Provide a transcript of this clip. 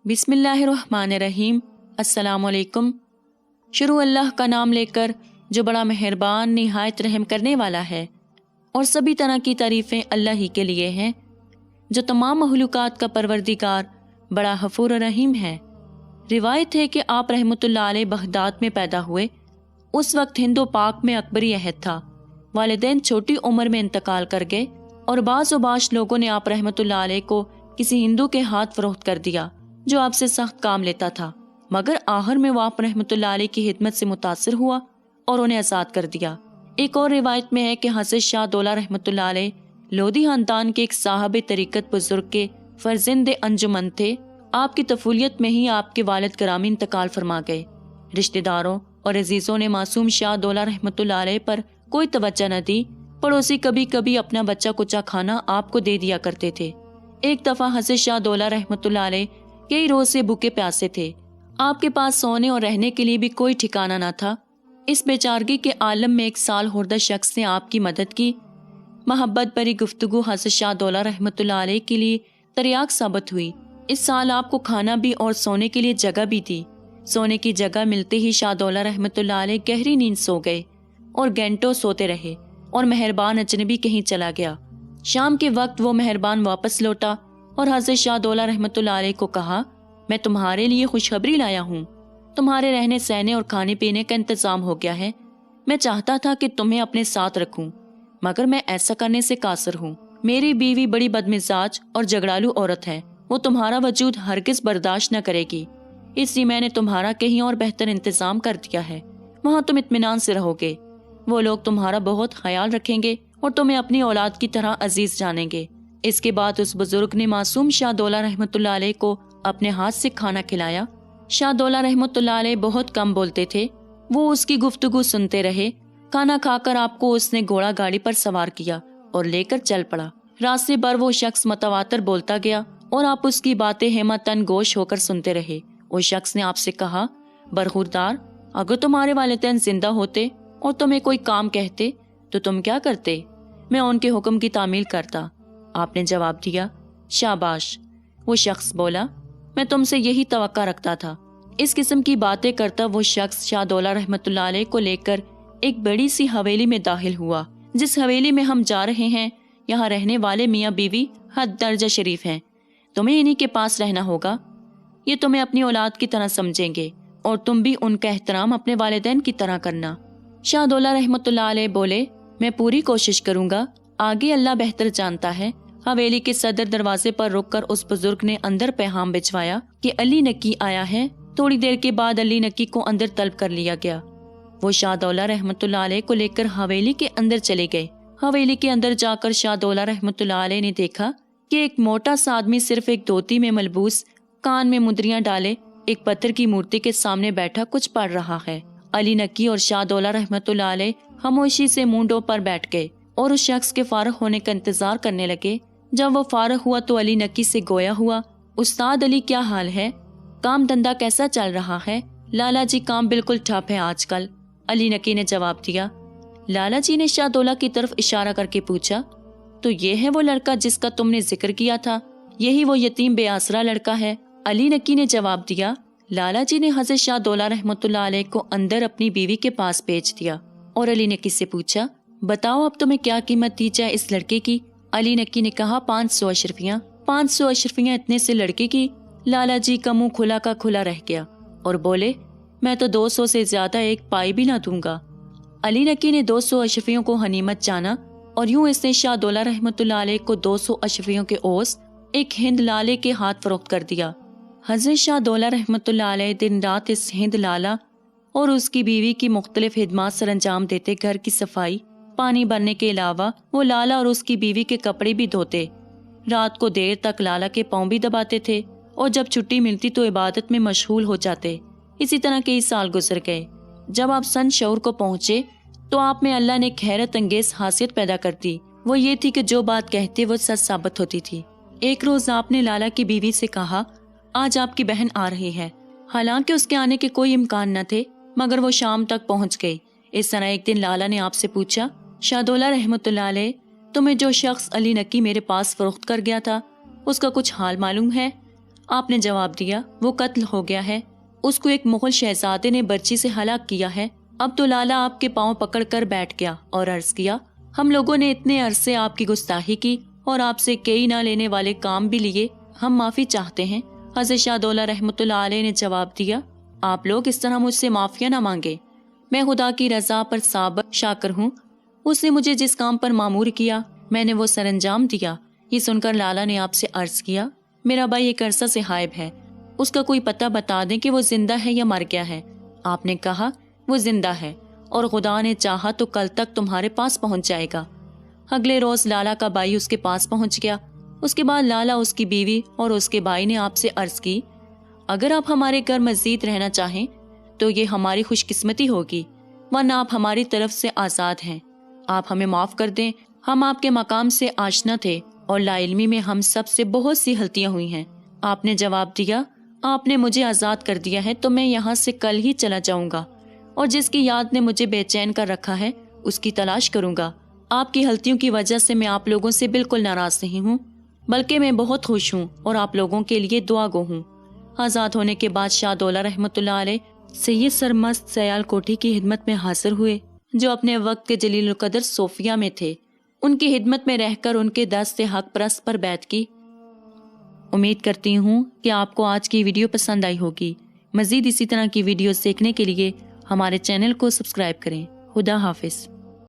بسم اللہ الرحمن الرحیم۔ السلام علیکم۔ شروع اللہ کا نام لے کر جو بڑا مہربان نہایت رحم کرنے والا ہے، اور سبھی طرح کی تعریفیں اللہ ہی کے لیے ہیں جو تمام مخلوقات کا پروردگار بڑا غفور و رحیم ہے۔ روایت ہے کہ آپ رحمۃ اللہ علیہ بغداد میں پیدا ہوئے۔ اس وقت ہند و پاک میں اکبری عہد تھا۔ والدین چھوٹی عمر میں انتقال کر گئے اور بعض و باش لوگوں نے آپ رحمۃ اللہ علیہ کو کسی ہندو کے ہاتھ فروخت کر دیا جو آپ سے سخت کام لیتا تھا، مگر آخر میں وہ آپ رحمۃ اللہ علیہ کی خدمت سے متاثر ہوا اور انہیں آزاد کر دیا۔ ایک اور روایت میں ہے کہ حضرت شاہ دولہ رحمۃ اللہ علیہ لودھی خاندان کے ایک صاحب طریقت بزرگ کے فرزند انجمن تھے۔ آپ کی طفولیت میں ہی آپ کے والد گرامی انتقال فرما گئے۔ رشتہ داروں اور عزیزوں نے معصوم شاہ دولہ رحمۃ اللہ علیہ پر کوئی توجہ نہ دی۔ پڑوسی کبھی کبھی اپنا بچہ کچا کھانا آپ کو دے دیا کرتے تھے۔ ایک دفعہ حضرت شاہ دولہ رحمۃ اللہ علیہ کئی روز سے بھوکے پیاسے تھے۔ آپ کے پاس سونے اور رہنے کے لیے بھی کوئی ٹھکانہ نہ تھا۔ اس بیچارگی کے عالم میں ایک سال خوردہ شخص نے آپ کی مدد کی۔ محبت بھری گفتگو حضرت شاہ دولہ رحمۃ اللہ علیہ کے لیے تریاق ثابت ہوئی۔ اس سال آپ کو کھانا بھی اور سونے کے لیے جگہ بھی دی۔ سونے کی جگہ ملتے ہی شاہ دولہ رحمۃ اللہ علیہ گہری نیند سو گئے اور گھنٹوں سوتے رہے، اور مہربان اجنبی کہیں چلا گیا۔ شام کے وقت وہ مہربان واپس لوٹا اور حضرت شاہ دولہ رحمۃ اللہ علیہ کو کہا، میں تمہارے لیے خوشخبری لایا ہوں۔ تمہارے رہنے سہنے اور کھانے پینے کا انتظام ہو گیا ہے۔ میں چاہتا تھا کہ تمہیں اپنے ساتھ رکھوں، مگر میں ایسا کرنے سے قاصر ہوں۔ میری بیوی بڑی بدمزاج اور جھگڑالو عورت ہے۔ وہ تمہارا وجود ہرگز برداشت نہ کرے گی، اس لیے میں نے تمہارا کہیں اور بہتر انتظام کر دیا ہے۔ وہاں تم اطمینان سے رہو گے۔ وہ لوگ تمہارا بہت خیال رکھیں گے اور تمہیں اپنی اولاد کی طرح عزیز جانیں گے۔ اس کے بعد اس بزرگ نے معصوم شاہ دولہ رحمۃ اللہ علیہ کو اپنے ہاتھ سے کھانا کھلایا۔ شاہ دولہ رحمۃ اللہ علیہ بہت کم بولتے تھے۔ وہ اس کی گفتگو سنتے رہے۔ کھانا کھا کر آپ کو اس نے گھوڑا گاڑی پر سوار کیا اور لے کر چل پڑا۔ راستے بھر وہ شخص متواتر بولتا گیا اور آپ اس کی باتیں ہمتاً گوش ہو کر سنتے رہے۔ اس شخص نے آپ سے کہا، برخوردار، اگر تمہارے والدین زندہ ہوتے اور تمہیں کوئی کام کہتے تو تم کیا کرتے؟ میں ان کے حکم کی تعمیل کرتا۔ آپ نے جواب دیا، شاباش۔ وہ شخص بولا، میں تم سے یہی توقع رکھتا تھا۔ اس قسم کی باتیں کرتا وہ شخص شاہ دولہ رحمۃ اللہ علیہ کو لے کر ایک بڑی سی حویلی میں داخل ہوا۔ جس حویلی میں ہم جا رہے ہیں، یہاں رہنے والے میاں بیوی حد درجہ شریف ہیں۔ تمہیں انہی کے پاس رہنا ہوگا۔ یہ تمہیں اپنی اولاد کی طرح سمجھیں گے اور تم بھی ان کا احترام اپنے والدین کی طرح کرنا۔ شاہ دولہ رحمۃ اللہ علیہ بولے، میں پوری کوشش کروں گا، آگے اللہ بہتر جانتا ہے۔ حویلی کے صدر دروازے پر رک کر اس بزرگ نے اندر پیغام بھجوایا کہ علی نکی آیا ہے۔ تھوڑی دیر کے بعد علی نکی کو اندر طلب کر لیا گیا۔ وہ شاہ دولہ رحمۃ اللہ علیہ کو لے کر حویلی کے اندر چلے گئے۔ حویلی کے اندر جا کر شاہ دولہ رحمۃ اللہ علیہ نے دیکھا کہ ایک موٹا سا آدمی صرف ایک دھوتی میں ملبوس، کان میں مدریاں ڈالے، ایک پتھر کی مورتی کے سامنے بیٹھا کچھ پڑھ رہا ہے۔ علی نکی اور شاہ دولہ رحمۃ اللہ علیہ خاموشی سے مونڈوں پر بیٹھ گئے اور اس شخص کے فارغ ہونے کا انتظار کرنے لگے۔ جب وہ فارغ ہوا تو علی نکی سے گویا ہوا، استاد علی کیا حال ہے؟ کام دھندا کیسا چل رہا ہے؟ لالا جی کام بالکل ٹھپ ہے آج کل۔ علی نکی نے جواب دیا۔ لالا جی نے شاہ دولہ کی طرف اشارہ کر کے پوچھا، تو یہ ہے وہ لڑکا جس کا تم نے ذکر کیا تھا؟ یہی وہ یتیم بے آسرا لڑکا ہے؟ علی نکی نے جواب دیا۔ لالا جی نے حضرت شاہ دولہ رحمۃ اللہ علیہ کو اندر اپنی بیوی کے پاس بھیج دیا اور علی نکی سے پوچھا، بتاؤ اب تمہیں کیا قیمت دی جائے اس لڑکے کی؟ علی نکی نے کہا، 500 اشرفیاں۔ 500 اشرفیاں اتنے سے لڑکے کی؟ لالا جی کا منہ کھلا کا کھلا رہ گیا اور بولے، میں تو 200 سے زیادہ ایک پائی بھی نہ دوں گا۔ علی نکی نے 200 اشرفیوں کو غنیمت جانا اور یوں اس نے شاہ دولہ رحمۃ اللہ علیہ کو 200 اشرفیوں کے اوس ایک ہند لالے کے ہاتھ فروخت کر دیا۔ حضرت شاہ دولہ رحمۃ اللہ علیہ دن رات اس ہند لالا اور اس کی بیوی کی مختلف خدمات سر انجام دیتے۔ گھر کی صفائی، پانی بھرنے کے علاوہ وہ لالا اور اس کی بیوی کے کپڑے بھی دھوتے۔ رات کو دیر تک لالا کے پاؤں بھی دباتے تھے اور جب چھٹی ملتی تو عبادت میں مشغول ہو جاتے۔ اسی طرح کئی سال گزر گئے۔ جب آپ سن شعور کو پہنچے تو آپ میں اللہ نے ایک حیرت انگیز خاصیت پیدا کر دی۔ وہ یہ تھی کہ جو بات کہتے وہ سچ ثابت ہوتی تھی۔ ایک روز آپ نے لالا کی بیوی سے کہا، آج آپ کی بہن آ رہی ہے۔ حالانکہ اس کے آنے کے کوئی امکان نہ تھے، مگر وہ شام تک پہنچ گئی۔ اس طرح ایک دن لالا نے آپ سے پوچھا، شاہ دولہ رحمۃ اللہ علیہ، تمہیں جو شخص علی نکی میرے پاس فروخت کر گیا تھا، اس کا کچھ حال معلوم ہے؟ آپ نے جواب دیا وہ قتل ہو گیا ہے، اس کو ایک مغل شہزادے نے برچی سے ہلاک کیا ہے۔ اب تو لالا آپ کے پاؤں پکڑ کر بیٹھ گیا اور عرض کیا، ہم لوگوں نے اتنے عرصے آپ کی گستاخی کی اور آپ سے کئی نہ لینے والے کام بھی لیے، ہم معافی چاہتے ہیں۔ حضرت شاہ دولہ رحمۃ اللہ علیہ نے جواب دیا، آپ لوگ اس طرح مجھ سے معافیاں نہ مانگے، میں خدا کی رضا پر صابر شاکر ہوں۔ اس نے مجھے جس کام پر مامور کیا میں نے وہ سر انجام دیا۔ یہ سن کر لالا نے آپ سے عرض کیا، میرا بھائی ایک عرصہ سے غائب ہے، اس کا کوئی پتہ بتا دیں کہ وہ زندہ ہے یا مر گیا ہے۔ آپ نے کہا وہ زندہ ہے اور خدا نے چاہا تو کل تک تمہارے پاس پہنچ جائے گا۔ اگلے روز لالا کا بھائی اس کے پاس پہنچ گیا۔ اس کے بعد لالا، اس کی بیوی اور اس کے بھائی نے آپ سے عرض کی، اگر آپ ہمارے گھر مزید رہنا چاہیں تو یہ ہماری خوش قسمتی ہوگی، ورنہ آپ ہماری طرف سے آزاد ہیں۔ آپ ہمیں معاف کر دیں، ہم آپ کے مقام سے آشنا تھے اور لا علمی میں ہم سب سے بہت سی غلطیاں ہوئی ہیں۔ آپ نے جواب دیا، آپ نے مجھے آزاد کر دیا ہے تو میں یہاں سے کل ہی چلا جاؤں گا، اور جس کی یاد نے مجھے بے چین کر رکھا ہے اس کی تلاش کروں گا۔ آپ کی غلطیوں کی وجہ سے میں آپ لوگوں سے بالکل ناراض نہیں ہوں، بلکہ میں بہت خوش ہوں اور آپ لوگوں کے لیے دعا گو ہوں۔ آزاد ہونے کے بعد شاہ دولہ رحمۃ اللہ علیہ سید سرمست سیال کوٹھی کی خدمت میں حاضر ہوئے، جو اپنے وقت کے جلیل القدر صوفیہ میں تھے۔ ان کی خدمت میں رہ کر ان کے دست حق پرست پر بیعت کی۔ امید کرتی ہوں کہ آپ کو آج کی ویڈیو پسند آئی ہوگی۔ مزید اسی طرح کی ویڈیوز دیکھنے کے لیے ہمارے چینل کو سبسکرائب کریں۔ خدا حافظ۔